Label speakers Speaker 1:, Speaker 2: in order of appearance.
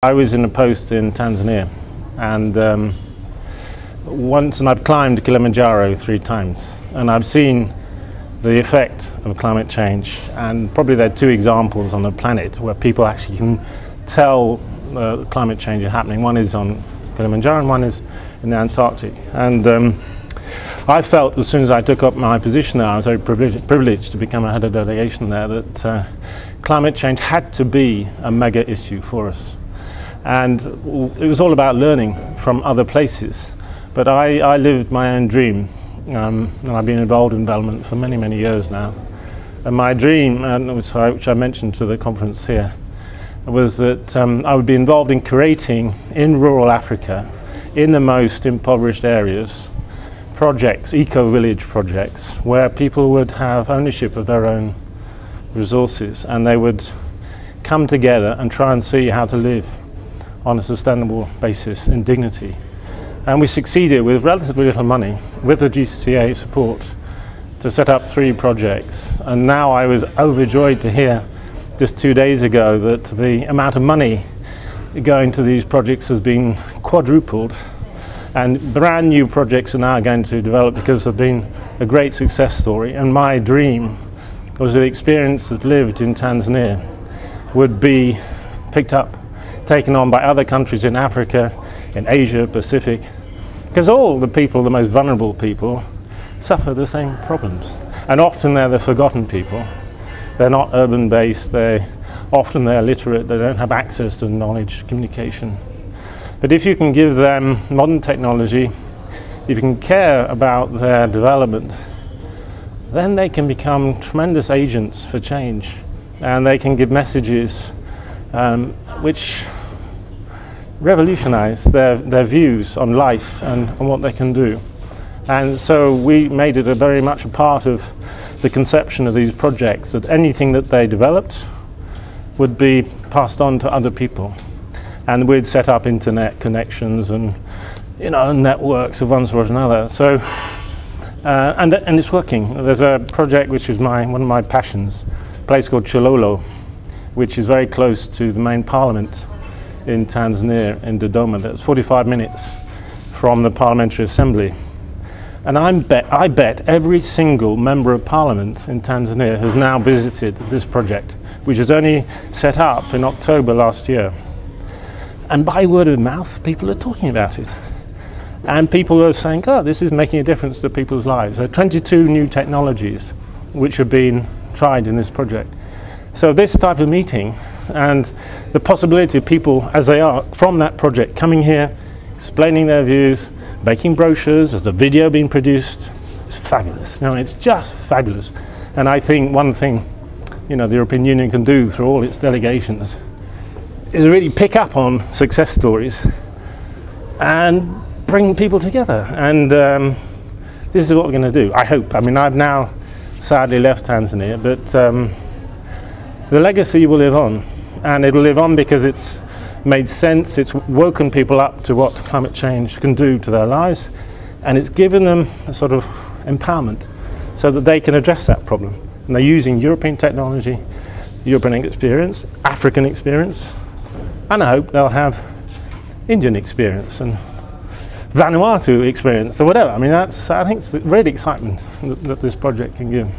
Speaker 1: I was in a post in Tanzania, and I've climbed Kilimanjaro 3 times, and I've seen the effect of climate change. And probably there are 2 examples on the planet where people actually can tell climate change is happening. One is on Kilimanjaro, and one is in the Antarctic. And I felt as soon as I took up my position there, I was very privileged to become a head of delegation there, that climate change had to be a mega issue for us. And it was all about learning from other places. But I lived my own dream, and I've been involved in development for many, many years now. And my dream, which I mentioned to the conference here, was that I would be involved in creating, in rural Africa, in the most impoverished areas, projects, eco-village projects, where people would have ownership of their own resources, and they would come together and try and see how to live on a sustainable basis in dignity. And we succeeded with relatively little money, with the GCCA support, to set up 3 projects. And now I was overjoyed to hear just 2 days ago that the amount of money going to these projects has been quadrupled, and brand new projects are now going to develop because they've been a great success story. And my dream was that the experience that lived in Tanzania would be picked up, taken on by other countries in Africa, in Asia, Pacific, because all the people, the most vulnerable people, suffer the same problems. And often they're the forgotten people. They're not urban based, they're illiterate, they don't have access to knowledge, communication. But if you can give them modern technology, if you can care about their development, then they can become tremendous agents for change, and they can give messages which revolutionize their views on life and on what they can do. And so we made it very much a part of the conception of these projects, that anything that they developed would be passed on to other people. And we'd set up internet connections and, you know, networks of one sort or another. So, and it's working. There's a project which is one of my passions, a place called Chilolo, which is very close to the main parliament in Tanzania, in Dodoma. That's 45 minutes from the Parliamentary Assembly. And I bet every single member of parliament in Tanzania has now visited this project, which was only set up in October last year. And by word of mouth, people are talking about it. And people are saying, oh, this is making a difference to people's lives. There are 22 new technologies which have been tried in this project. So this type of meeting and the possibility of people, as they are, from that project, coming here, explaining their views, making brochures, there's a video being produced, it's fabulous. No, it's just fabulous. And I think one thing, you know, the European Union can do through all its delegations is really pick up on success stories and bring people together. And this is what we're going to do, I hope. I mean, I've now sadly left Tanzania, but the legacy will live on. And it will live on because it's made sense, it's woken people up to what climate change can do to their lives, and it's given them a sort of empowerment so that they can address that problem. And they're using European technology, European experience, African experience, and I hope they'll have Indian experience and Vanuatu experience or whatever. I mean, I think it's the real excitement that this project can give.